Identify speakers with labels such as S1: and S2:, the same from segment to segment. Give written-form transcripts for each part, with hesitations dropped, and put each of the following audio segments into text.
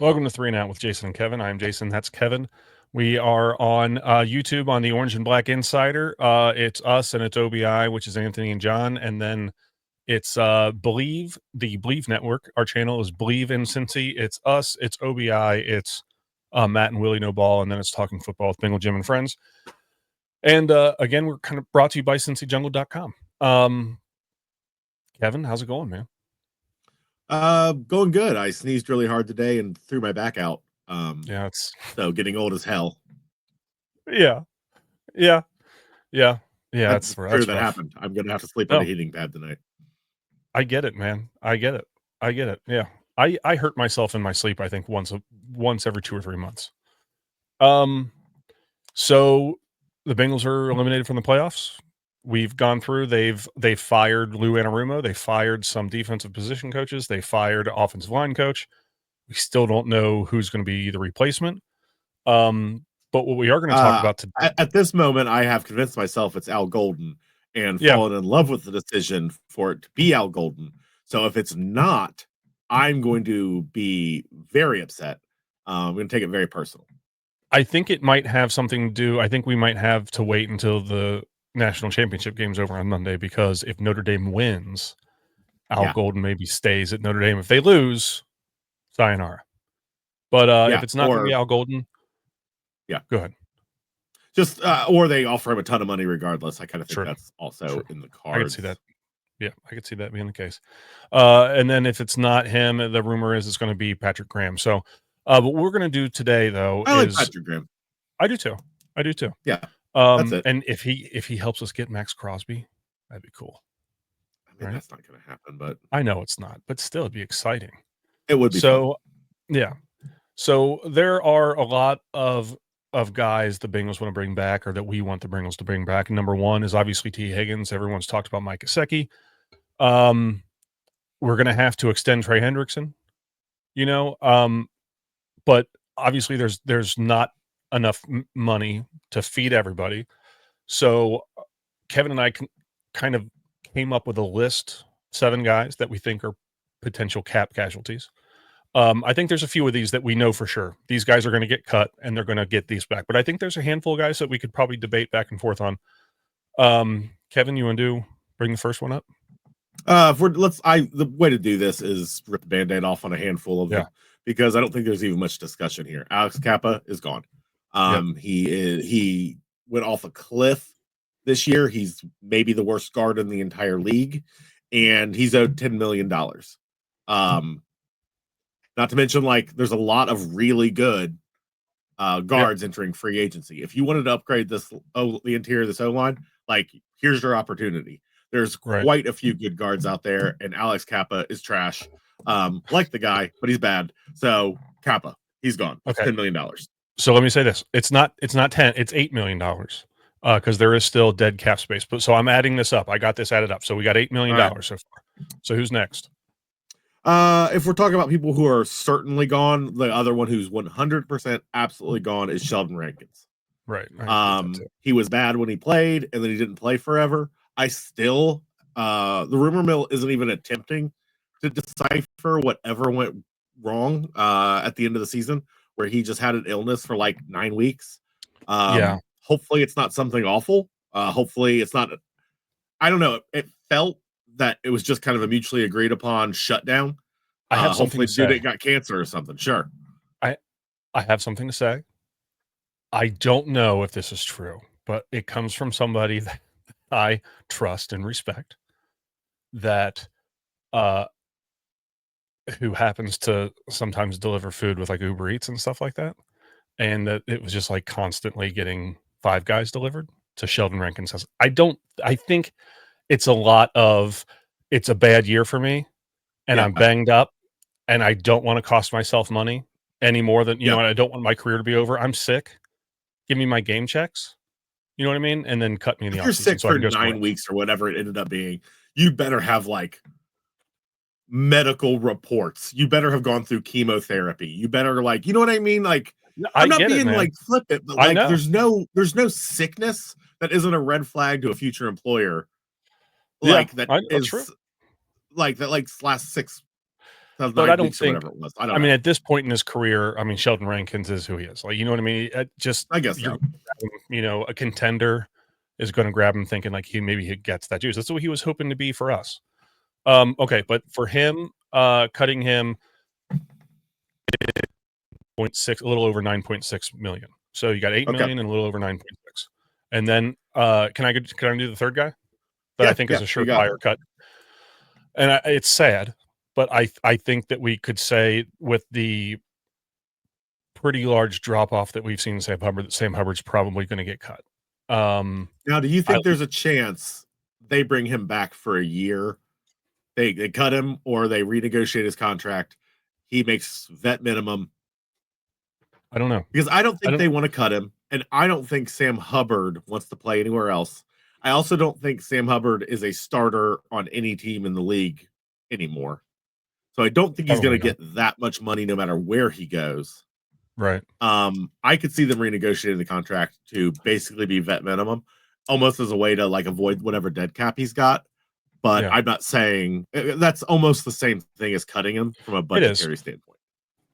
S1: Welcome to Three and Out with Jason and Kevin. I'm Jason. That's Kevin. We are on YouTube on the Orange and Black Insider. It's us and it's OBI, which is Anthony and John, and then it's Believe, the Believe Network. Our channel is Believe in Cincy. It's us. It's OBI. It's Matt and Willie No Ball, and then it's Talking Football with Bengal Jim and Friends. And again, we're kind of brought to you by CincyJungle.com. Kevin, how's it going, man?
S2: Going good. I sneezed really hard today and threw my back out.
S1: Yeah, it's
S2: So getting old as hell.
S1: yeah.
S2: That's
S1: That's
S2: true. That
S1: rough.
S2: happened. I'm gonna have to sleep on
S1: No,
S2: a heating pad tonight.
S1: I get it, man. I get it. Yeah. I hurt myself in my sleep, I think once every 2 or 3 months. So the Bengals are eliminated from the playoffs. We've gone through, they've fired Lou Anarumo, they fired some defensive position coaches, they fired offensive line coach. We still don't know who's going to be the replacement. But what we are going to talk about today.
S2: At this moment, I have convinced myself it's Al Golden and
S1: Yeah.
S2: fallen in love with the decision for it to be Al Golden. So if it's not, I'm going to be very upset. I'm going to take it very personal.
S1: I think it might have something to do. I think we might have to wait until the national championship game's over on Monday, because if Notre Dame wins, Al Golden maybe stays at Notre Dame. If they lose, sayonara. But if it's not going to be Al Golden, go ahead.
S2: Just or they offer him a ton of money regardless. I kind of think that's also in the cards.
S1: I could see that. Yeah, I could see that being the case. And then if it's not him, the rumor is it's going to be Patrick Graham. So what we're going to do today, though,
S2: I
S1: is
S2: like Patrick Graham.
S1: I do too.
S2: Yeah, that's it.
S1: And if he helps us get Max Crosby, that'd be cool.
S2: I mean, that's not going to happen, but
S1: I know it's not, but still, it'd be exciting.
S2: It would be
S1: so.
S2: Fun.
S1: Yeah. So there are a lot of guys the Bengals want to bring back, or that we want the Bengals to bring back. Number one is obviously T. Higgins. Everyone's talked about Mike Gesicki. We're going to have to extend Trey Hendrickson, but obviously there's not enough money to feed everybody. So Kevin and I kind of came up with a list, 7 guys that we think are potential cap casualties. I think there's a few of these that we know for sure. These guys are going to get cut and they're going to get these back. But I think there's a handful of guys that we could probably debate back and forth on. Kevin, you want to bring the first one up?
S2: The way to do this is rip the Band-Aid off on a handful of them, because I don't think there's even much discussion here. Alex Kappa is gone. He went off a cliff this year. He's maybe the worst guard in the entire league, and he's owed $10 million. Not to mention, there's a lot of really good guards entering free agency. If you wanted to upgrade the interior of this O-line, here's your opportunity. There's quite a few good guards out there, and Alex Kappa is trash. Like the guy, but he's bad. So Kappa, he's gone. Okay. $10 million.
S1: So let me say this: it's not 10, it's $8 million, because there is still dead cap space. But so I'm adding this up. I got this added up. So we got $8 million so far. So who's next?
S2: If we're talking about people who are certainly gone, the other one who's 100% absolutely gone is Sheldon Rankins.
S1: Right.
S2: He was bad when he played, and then he didn't play forever. I still, the rumor mill isn't even attempting to decipher whatever went wrong at the end of the season, where he just had an illness for 9 weeks. Hopefully it's not something awful. Hopefully it's not. I don't know. It felt that it was just kind of a mutually agreed upon shutdown.
S1: I have something to say.
S2: Dude, it got cancer or something. Sure.
S1: I have something to say. I don't know if this is true, but it comes from somebody that I trust and respect, that who happens to sometimes deliver food with Uber Eats and stuff like that. And that it was just constantly getting Five Guys delivered to Sheldon Rankins' house. I think it's a lot of, it's a bad year for me, and I'm banged up, and I don't want to cost myself money any more than, I don't want my career to be over. I'm sick. Give me my game checks. You know what I mean? And then cut me in the offseason.
S2: You're sick for 9 weeks or whatever it ended up being. You better have medical reports. You better have gone through chemotherapy. You better you know what I mean? I'm not being flippant, but there's no sickness that isn't a red flag to a future employer. That
S1: is
S2: true. That lasts 6 That was
S1: but I
S2: 9
S1: don't
S2: weeks or
S1: think
S2: whatever it was. I don't
S1: I mean,
S2: know.
S1: at this point in his career, I mean, Sheldon Rankins is who he is. Like, you know what I mean? Just
S2: I guess
S1: you're
S2: so.
S1: gonna a contender is gonna grab him thinking like he gets that juice. That's what he was hoping to be for us. Okay, but for him, cutting him point 6 a little over 9.6 million. So you got 8
S2: Okay.
S1: million and a little over 9.6. And then can I do the third guy that I
S2: Yeah,
S1: think is
S2: yeah.
S1: a
S2: Who you got?
S1: surefire cut? And it's sad, but I think that we could say with the pretty large drop off that we've seen in Sam Hubbard, that Sam Hubbard's probably going to get cut.
S2: Now, do you
S1: I
S2: think there's a chance they bring him back for a year? They cut him or they renegotiate his contract. He makes vet minimum
S1: I don't know.
S2: because I don't
S1: I
S2: think
S1: don't.
S2: they want to cut him, and I don't think Sam Hubbard wants to play anywhere else. I also don't think Sam Hubbard is a starter on any team in the league anymore. So I don't think he's going
S1: Probably
S2: to
S1: not.
S2: get that much money no matter where he goes.
S1: Right.
S2: I could see them renegotiating the contract to basically be vet minimum, almost as a way to like avoid whatever dead cap he's got. But
S1: Yeah.
S2: I'm not saying that's almost the same thing as cutting him from a
S1: It is.
S2: budgetary standpoint.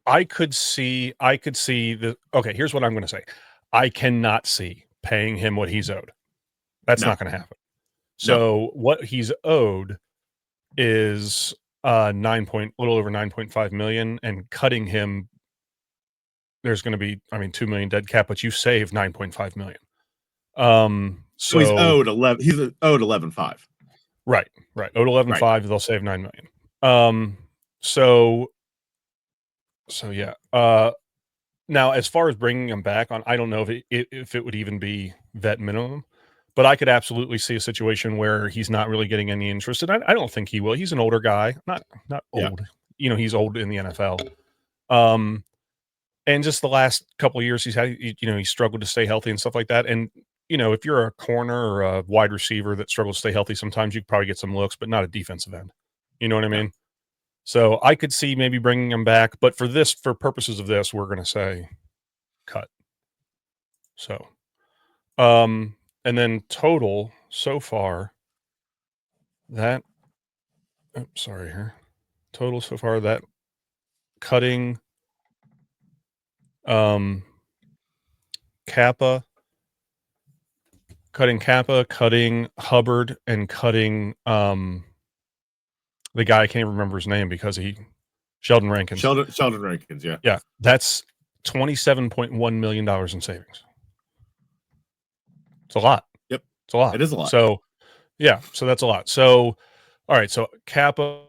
S1: I could see the okay, here's what I'm going to say. I cannot see paying him what he's owed. That's
S2: No,
S1: not going to happen.
S2: no.
S1: So what he's owed is a little over 9.5 million, and cutting him there's going to be, I mean, 2 million dead cap, but you save 9.5 million.
S2: So he's
S1: So
S2: owed 11. He's owed 11.5.
S1: right, right. Owed
S2: Right.
S1: 11.5, they'll save 9 million. So yeah. Now as far as bringing him back on, I don't know if it would even be vet minimum, but I could absolutely see a situation where he's not really getting any interest, and I don't think he will. He's an older guy, not
S2: Yeah.
S1: old. He's old in the NFL. Um, and just the last couple of years he struggled to stay healthy and stuff like that. And if you're a corner or a wide receiver that struggles to stay healthy, sometimes you could probably get some looks, but not a defensive end. You know what I
S2: No.
S1: mean? So I could see maybe bringing him back, but for purposes of this, we're going to say cut. So, and then total so far that, oh, sorry here, total so far that cutting, um, Kappa, cutting Hubbard, and cutting, the guy I can't even remember his name because Sheldon Rankins.
S2: Sheldon Rankins. Yeah.
S1: Yeah, that's $27.1 million in savings. It's a lot.
S2: Yep.
S1: It's a lot.
S2: It is a lot.
S1: So, yeah, so that's a lot. So, all right, so Kappa,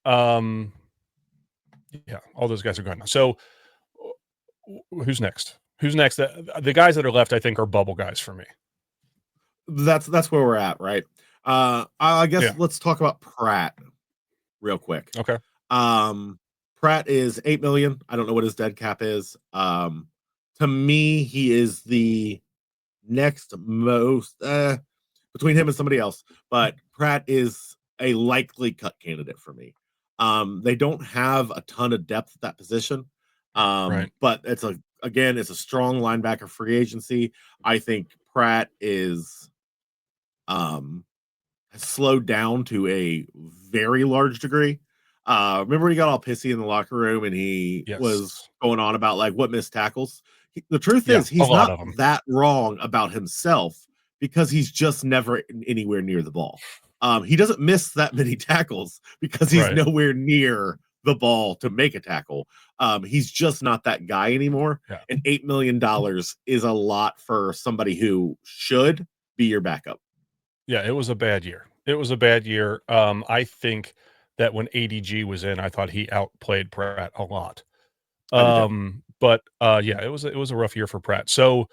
S1: um, yeah, all those guys are gone now. So, who's next? Who's next? The guys that are left, I think, are bubble guys for me.
S2: That's where we're at, right? I guess
S1: Yeah.
S2: let's talk about Pratt real quick.
S1: Okay.
S2: Pratt is 8 million. I don't know what his dead cap is. To me, he is the next most between him and somebody else, but Pratt is a likely cut candidate for me. They don't have a ton of depth at that position.
S1: Right.
S2: But it's a strong linebacker free agency. I think Pratt is slowed down to a very large degree. Remember when he got all pissy in the locker room and he was
S1: Yes.
S2: going on about like what missed tackles? The truth
S1: Yeah,
S2: is,
S1: a
S2: he's
S1: lot
S2: not
S1: of them.
S2: that wrong about himself because he's just never anywhere near the ball. He doesn't miss that many tackles because he's
S1: Right.
S2: nowhere near the ball to make a tackle. He's just not that guy anymore.
S1: Yeah.
S2: And $8 million is a lot for somebody who should be your backup.
S1: Yeah, it was a bad year. It was a bad year. I think that when ADG was in, I thought he outplayed Pratt a lot.
S2: I do too.
S1: But yeah, it was a rough year for Pratt. So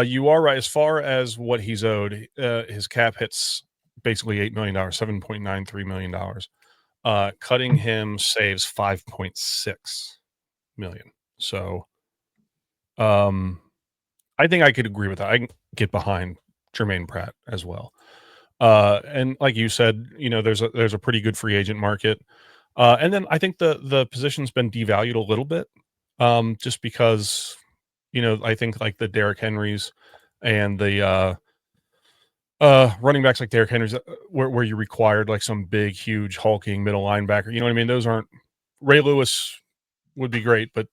S1: you are right as far as what he's owed. His cap hits basically $8 million, $7.93 million. Cutting him saves 5.6 million. So I think I could agree with that. I can get behind Jermaine Pratt as well. And like you said, there's a pretty good free agent market. And then I think the position's been devalued a little bit, just because I think like the Derrick Henrys and the Running backs like Derrick Henry's, where you required like some big, huge, hulking middle linebacker. You know what I mean? Those aren't Ray Lewis would be great, but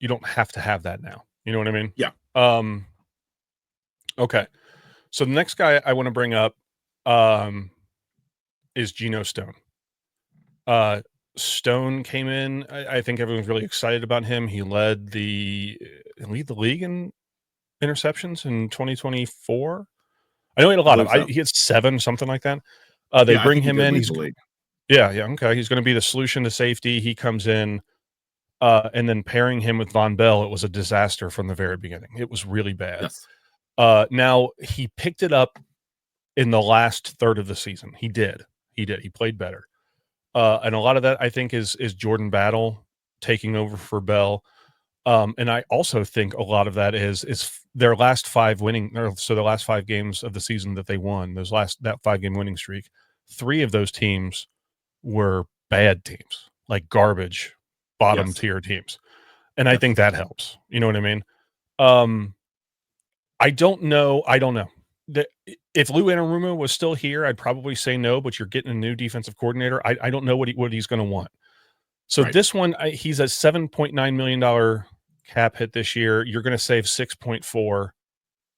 S1: you don't have to have that now. You know what I mean?
S2: Yeah.
S1: Um, okay. So the next guy I want to bring up um, is Geno Stone. Uh, Stone came in. I think everyone's really excited about him. He lead the league in interceptions in 2024. I know he had a
S2: I
S1: lot of.
S2: believe so.
S1: He had 7, something like that. They
S2: Yeah, I
S1: bring
S2: think he
S1: him
S2: did
S1: in.
S2: lead
S1: He's
S2: the league.
S1: yeah, okay. He's going to be the solution to safety. He comes in, and then pairing him with Von Bell, it was a disaster from the very beginning. It was really bad.
S2: Yes.
S1: Now he picked it up in the last third of the season. He did. He did. He played better. And a lot of that I think is Jordan Battle taking over for Bell. And I also think a lot of that is their last 5 winning, or so the last 5 games of the season that they won, that 5-game winning streak, 3 of those teams were bad teams, like garbage, bottom
S2: Yes.
S1: tier teams. And I think
S2: Yes.
S1: that helps. You know what I mean? Um, I don't know. The If Lou Anarumo was still here, I'd probably say no, but you're getting a new defensive coordinator. I don't know what he's gonna want. So
S2: Right.
S1: this one, he's a $7.9 million cap hit this year. You're gonna save 6.4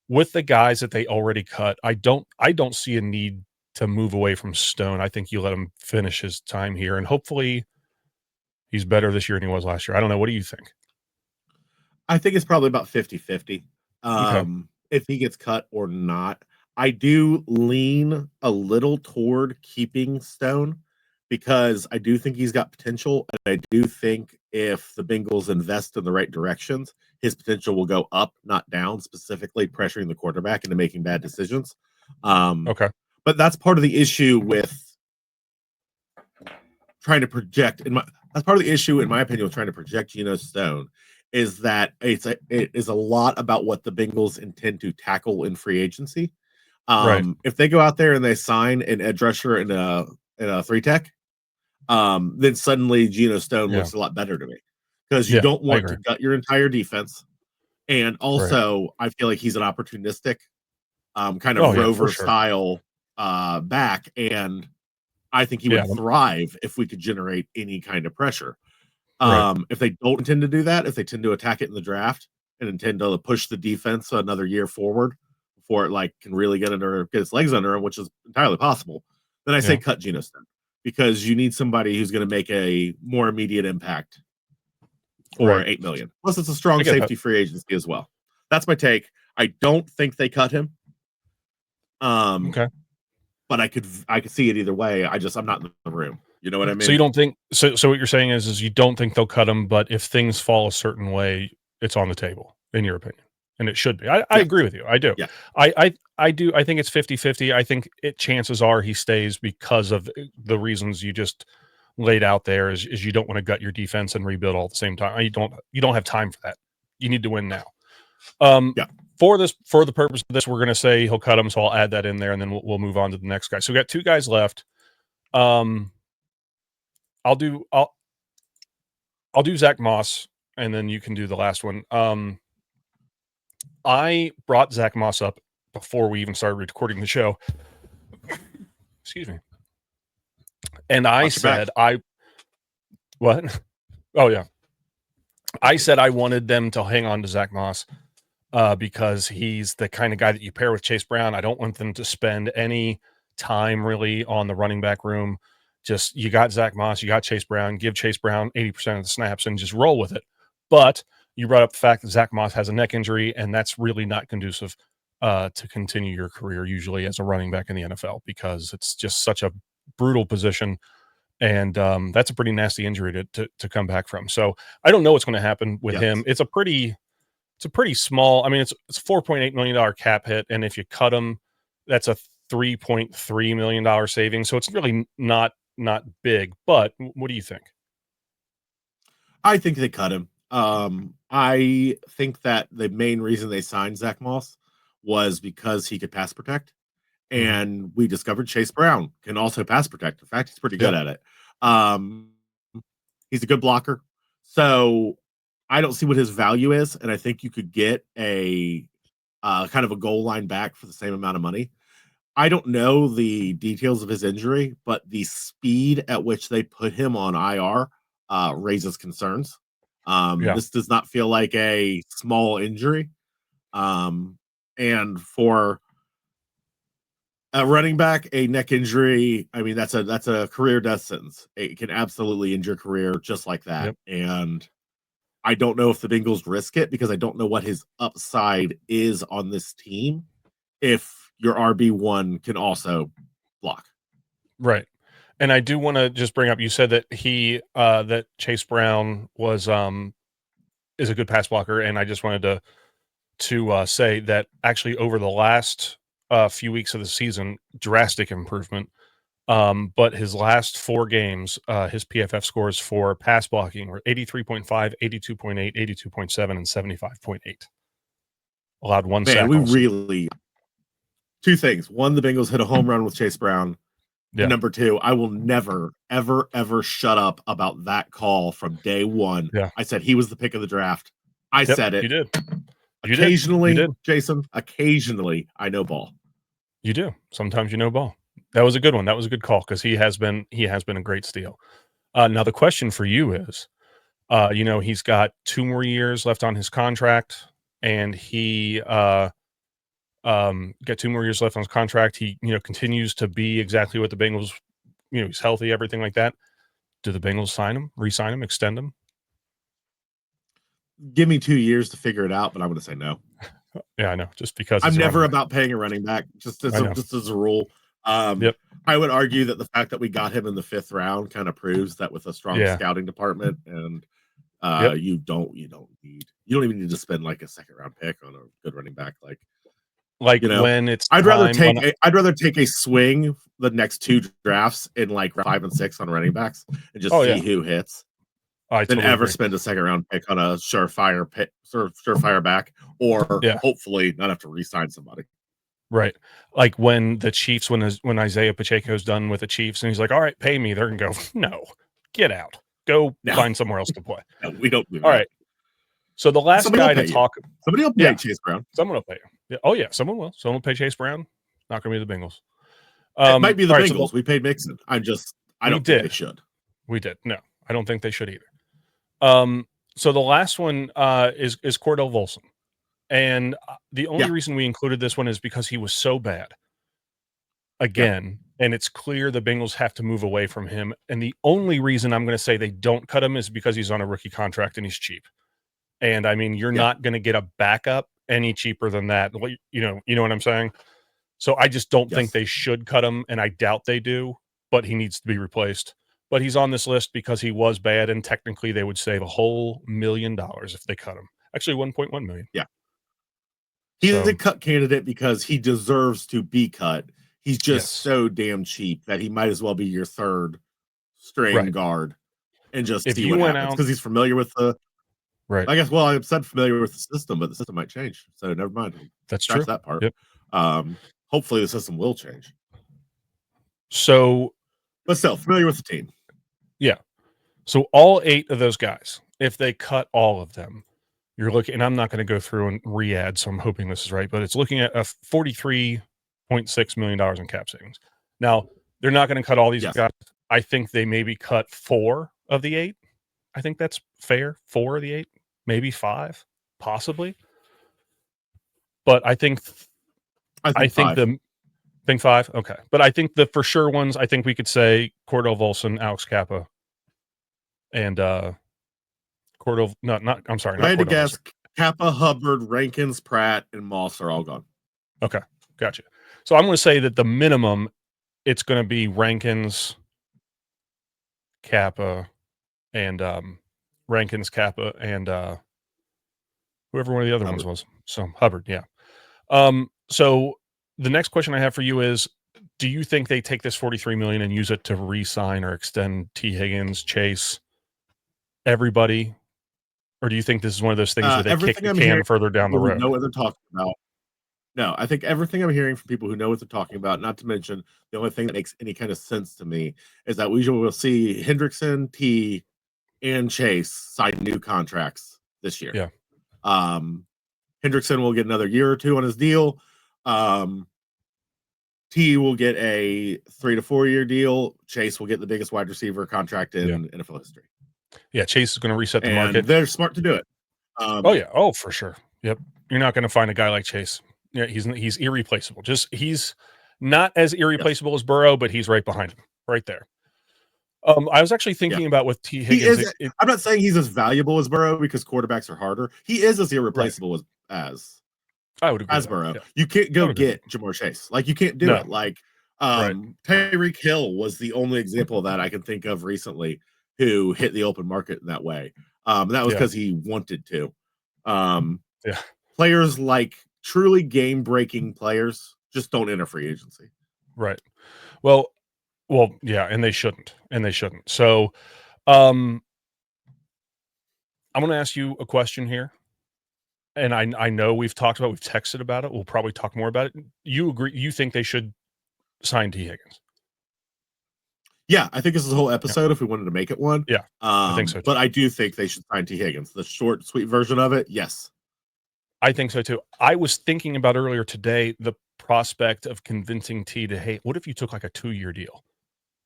S1: with the guys that they already cut. I don't see a need to move away from Stone. I think you let him finish his time here, and hopefully he's better this year than he was last year. I don't know. What do you think?
S2: I think it's probably about 50-50,
S1: Okay.
S2: if he gets cut or not. I do lean a little toward keeping Stone because I do think he's got potential, and I do think if the Bengals invest in the right directions, his potential will go up, not down, specifically pressuring the quarterback into making bad decisions. Um,
S1: Okay.
S2: but that's part of the issue with trying to project in my that's part of the issue in my opinion with trying to project Geno Stone is that it is a lot about what the Bengals intend to tackle in free agency.
S1: Right.
S2: If they go out there and they sign an edge rusher in a 3 tech, then suddenly Geno Stone
S1: Yeah.
S2: looks a lot better to me because you
S1: Yeah.
S2: don't
S1: I
S2: want
S1: agree.
S2: to gut your entire defense. And
S1: Right.
S2: also, I feel like he's an opportunistic, kind
S1: Oh
S2: of
S1: yeah, for
S2: rover
S1: sure.
S2: style back, and I think he
S1: Yeah.
S2: would thrive if we could generate any kind of pressure.
S1: Right.
S2: If they don't intend to do that, if they tend to attack it in the draft and intend to push the defense another year forward before it like can really get its legs under him, which is entirely possible, then I say
S1: Yeah.
S2: cut Geno Smith because you need somebody who's going to make a more immediate impact for
S1: Right.
S2: 8 million. Plus, it's a
S1: I
S2: strong
S1: get that.
S2: safety free agency as well. That's my take. I don't think they cut him. Um,
S1: Okay.
S2: but I could see it either way. I'm not in the room. You know what I
S1: So you
S2: mean?
S1: don't think so what you're saying is you don't think they'll cut him, but if things fall a certain way, it's on the table, in your opinion. And it should be. I
S2: Yes.
S1: agree with you. I do.
S2: Yeah.
S1: I do. I think it's 50-50. I think chances are he stays because of the reasons you just laid out there is you don't want to gut your defense and rebuild all at the same time. You don't have time for that. You need to win now. Um,
S2: Yeah.
S1: for the purpose of this, we're going to say he'll cut him, so I'll add that in there, and then we'll move on to the next guy. So we got 2 guys left. Um, I'll do I'll I'll do Zach Moss, and then you can do the last one. I brought Zach Moss up before we even started recording the show. Excuse me. And I
S2: Watch your back.
S1: said I what? Oh yeah. I said I wanted them to hang on to Zach Moss because he's the kind of guy that you pair with Chase Brown. I don't want them to spend any time really on the running back room. Just you got Zach Moss, you got Chase Brown, give Chase Brown 80% of the snaps and just roll with it. But you brought up the fact that Zach Moss has a neck injury, and that's really not conducive to continue your career usually as a running back in the NFL because it's just such a brutal position. And that's a pretty nasty injury to come back from. So I don't know what's going to happen with
S2: Yes.
S1: him. It's a pretty small. I mean, it's $4.8 million cap hit, and if you cut him, that's a $3.3 million savings. So it's really not big. But what do you think?
S2: I think they cut him. I think that the main reason they signed Zach Moss was because he could pass protect,
S1: Hmm.
S2: and we discovered Chase Brown can also pass protect. In fact, he's pretty
S1: Yeah,
S2: good at it. Um, he's a good blocker, so I don't see what his value is, and I think you could get a kind of a goal line back for the same amount of money. I don't know the details of his injury, but the speed at which they put him on IR raises concerns.
S1: Yeah.
S2: This does not feel like a small injury. Um, and for a running back, a neck injury, I mean, that's a career death sentence. It can absolutely end your career just like that.
S1: Yep.
S2: And I don't know if the Bengals risk it because I don't know what his upside is on this team if your RB1 can also block.
S1: Right. And I do want to just bring up, you said that that Chase Brown is a good pass blocker. And I just wanted to say that actually over the last few weeks of the season, drastic improvement. But his last 4 games, his PFF scores for pass blocking were 83.5, 82.8, 82.7, and 75.8. Allowed 1
S2: Man,
S1: sack
S2: we
S1: all season.
S2: really two things. One, the Bengals hit a home run with Chase Brown. And
S1: Yeah.
S2: number two, I will never, ever, ever shut up about that call from day one.
S1: Yeah.
S2: I said he was the pick of the draft. I
S1: Yep.
S2: said
S1: You
S2: it.
S1: did. You did. You
S2: Occasionally,
S1: did.
S2: Jason, occasionally I know ball.
S1: You do. Sometimes you know ball. That was a good one. That was a good call because he has been a great steal. Now the question for you is, he's got 2 more years left on his contract, and he got 2 more years left on his contract. He continues to be exactly what the Bengals. He's healthy, everything like that. Do the Bengals sign him, re-sign him, extend him?
S2: Give me 2 years to figure it out, but I'm going to say no.
S1: Yeah, I know. Just because
S2: I'm
S1: he's a running
S2: never
S1: back.
S2: about paying a running back,
S1: I know.
S2: just as a rule. Um,
S1: Yep.
S2: I would argue that the fact that we got him in the fifth round kind of proves that with a strong
S1: Yeah.
S2: scouting department and
S1: Yep.
S2: you don't even need to spend like a second round pick on a good running back. Like,
S1: Like
S2: you know,
S1: when it's time on.
S2: I'd rather take a swing the next two drafts in like 5 and 6 on running backs and just
S1: Oh
S2: see
S1: yeah,
S2: who hits
S1: I
S2: than
S1: totally
S2: ever
S1: agree.
S2: spend a second round pick on a surefire back or
S1: Yeah.
S2: hopefully not have to re-sign somebody.
S1: Right. Like when the Chiefs, when Isaiah Pacheco's done with the Chiefs, and he's like, "All right, pay me," they're gonna go, "No, get out, go
S2: No,
S1: find somewhere else to play."
S2: no, we don't do
S1: All
S2: that.
S1: right. So the last
S2: Somebody will
S1: guy to
S2: pay you.
S1: talk,
S2: Somebody will pay
S1: yeah,
S2: Chase Brown.
S1: someone will pay you. Yeah. Oh yeah, someone will. Someone will pay Chase Brown. Not gonna be the Bengals.
S2: It might be the
S1: All right. So
S2: Bengals. We paid Mixon. I
S1: we
S2: don't think they
S1: did,
S2: should.
S1: we did. No, I don't think they should either. So the last one is Cordell Volson, and the only
S2: Yeah,
S1: reason we included this one is because he was so bad
S2: yeah,
S1: again, and it's clear the Bengals have to move away from him. And the only reason I'm going to say they don't cut him is because he's on a rookie contract and he's cheap. And I mean, you're
S2: yeah.
S1: not going to get a backup any cheaper than that. You know what I'm saying? So I just don't think
S2: Yes.
S1: they should cut him, and I doubt they do. But he needs to be replaced. But he's on this list because he was bad, and technically they would save a whole $1 million if they cut him. Actually, 1.1 million.
S2: Yeah. He's a
S1: So
S2: cut candidate because he deserves to be cut. He's just
S1: yes,
S2: so damn cheap that he might as well be your third string
S1: right.
S2: guard and just
S1: If
S2: see
S1: you
S2: what
S1: went
S2: happens
S1: out,
S2: because he's familiar with the.
S1: right,
S2: I guess. Well, I said familiar with the system, but the system might change. So never mind.
S1: that's
S2: Scratch
S1: true.
S2: that part.
S1: Yep.
S2: Hopefully the system will change,
S1: So
S2: but still familiar with the team.
S1: yeah. So all 8 of those guys, if they cut all of them, you're looking, and I'm not going to go through and re-add, so I'm hoping this is right, but it's looking at a $43.6 million in cap savings. Now, they're not going to cut all these
S2: Yes.
S1: guys. I think they maybe cut 4 of the 8. I think that's fair. 4 of the 8, maybe 5, possibly. But
S2: I
S1: I
S2: think
S1: think
S2: five.
S1: the think 5. Okay. But I think the for sure ones, I think we could say Cordell Volson, Alex Kappa, and Cordell. No, not. I'm sorry,
S2: If I
S1: not
S2: had to
S1: Cordell Volson.
S2: guess, Kappa, Hubbard, Rankins, Pratt, and Moss are all gone.
S1: Okay, gotcha. So I'm going to say that the minimum, it's going to be Rankins, Kappa, and Rankins, Kappa, and whoever one of the other ones
S2: Hubbard.
S1: was. So Hubbard, yeah. So the next question I have for you is: do you think they take this 43 million and use it to re-sign or extend T. Higgins, Chase, everybody, or do you think this is one of those things where they kick
S2: Everything
S1: the
S2: I'm hearing
S1: can further
S2: from
S1: down the
S2: people who
S1: road?
S2: know what they're talking about. No, I think everything I'm hearing from people who know what they're talking about, not to mention the only thing that makes any kind of sense to me is that we will see Hendrickson, T, and Chase sign new contracts this year.
S1: Yeah,
S2: Um, Hendrickson will get another year or two on his deal. Um, T will get a 3 to 4 year deal. Chase will get the biggest wide receiver contract
S1: Yeah.
S2: in NFL history.
S1: Yeah, Chase is gonna reset the
S2: And
S1: market.
S2: they're smart to do it.
S1: Oh, yeah. Oh, for sure. Yep. You're not gonna find a guy like Chase. Yeah, he's irreplaceable. He's not as
S2: Yes.
S1: irreplaceable as Burrow, but he's right behind him, right there. I was actually
S2: Yeah.
S1: thinking about with T.
S2: He
S1: Higgins,
S2: is. I'm not saying he's as valuable as Burrow because quarterbacks are harder. He is as
S1: right.
S2: irreplaceable as
S1: I would agree with that.
S2: Burrow.
S1: Yeah,
S2: You can't
S1: I
S2: go
S1: would agree with that.
S2: get Jamar Chase. Like you can't do
S1: No,
S2: it. Like
S1: right.
S2: Tyreek Hill was the only example of that I can think of recently who hit the open market in that way. That was
S1: Yeah,
S2: because he wanted to. Um,
S1: yeah,
S2: Players like truly game breaking players just don't enter free agency.
S1: right. Well, yeah, and they shouldn't. So, um, I'm gonna ask you a question here, and I know we've texted about it. We'll probably talk more about it. You agree? You think they should sign T. Higgins?
S2: Yeah, I think this is a whole
S1: Yeah,
S2: episode if we wanted to make it one.
S1: yeah, I think so too.
S2: But I do think they should sign T. Higgins. The short, sweet version of it, yes.
S1: I think so too. I was thinking about earlier today the prospect of convincing T to, hey, what if you took like a 2-year deal?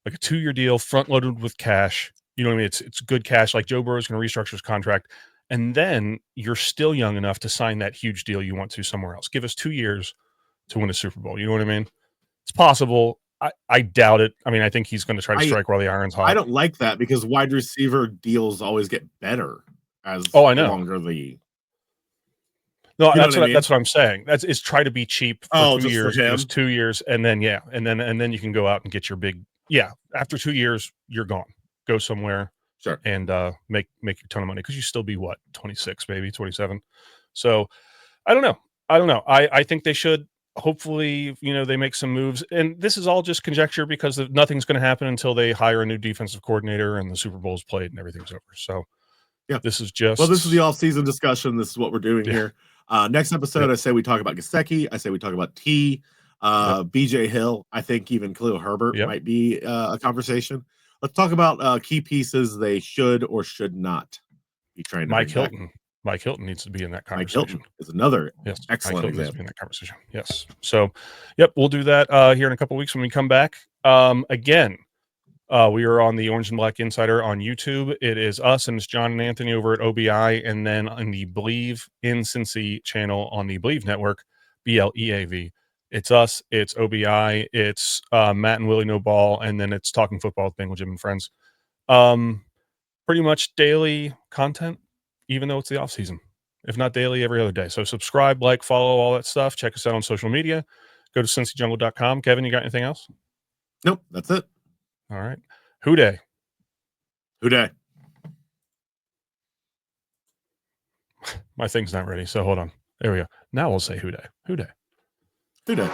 S1: Like a 2-year deal, front loaded with cash. You know what I mean? It's good cash. Like Joe Burrow's going to restructure his contract, and then you're still young enough to sign that huge deal you want to somewhere else. Give us 2 years to win a Super Bowl. You know what I mean? It's possible. I doubt it. I mean, I think he's going to try to
S2: I
S1: strike while the iron's
S2: I
S1: hot.
S2: don't like that because wide receiver deals always get better as
S1: Oh, I
S2: the
S1: know.
S2: longer the
S1: No,
S2: you know what I mean?
S1: that's what I'm saying. That's is try to be cheap for
S2: Oh,
S1: 2
S2: just for
S1: years, give us
S2: him?
S1: 2 years, and then yeah, and then you can go out and get your big yeah, after 2 years, you're gone. Go somewhere
S2: Sure.
S1: and, make a ton of money because you still be what, 26 maybe, 27? So, I don't know. I don't know. I think they should. Hopefully, they make some moves, and this is all just conjecture because nothing's gonna happen until they hire a new defensive coordinator and the Super Bowl's played and everything's over. So,
S2: Yeah.
S1: this is
S2: Well, this is the
S1: just
S2: off-season discussion. This is what we're doing
S1: yeah.
S2: here. Next episode,
S1: Yep.
S2: I say we talk about Gesicki. I say we talk about T,
S1: Yep.
S2: BJ Hill. I think even Khalil Herbert
S1: Yep.
S2: might be a conversation. Let's talk about key pieces they should or should not be trying to
S1: Mike
S2: bring back.
S1: Hilton. Mike Hilton needs to be in that
S2: Mike
S1: conversation.
S2: Hilton is another
S1: Yes, Mike
S2: excellent
S1: Hilton needs to be
S2: example.
S1: in that conversation. Yes. So, yep, we'll do that here in a couple weeks when we come back. Again, we are on the Orange and Black Insider on YouTube. It is us and it's John and Anthony over at OBI, and then on the Believe in Cincy channel on the Believe Network, BLEAV. It's us, it's OBI, it's Matt and Willie No Ball, and then it's Talking Football with Bengal Jim and Friends. Um, Pretty much daily content, even though it's the off season. If not daily, every other day. So subscribe, like, follow, all that stuff. Check us out on social media. Go to cincyjungle.com. Kevin, you got anything else?
S2: Nope, that's it.
S1: All right. Who day?
S2: Who day?
S1: My thing's not ready. So hold on. There we go. Now we'll say who day. Who day.
S2: Who day?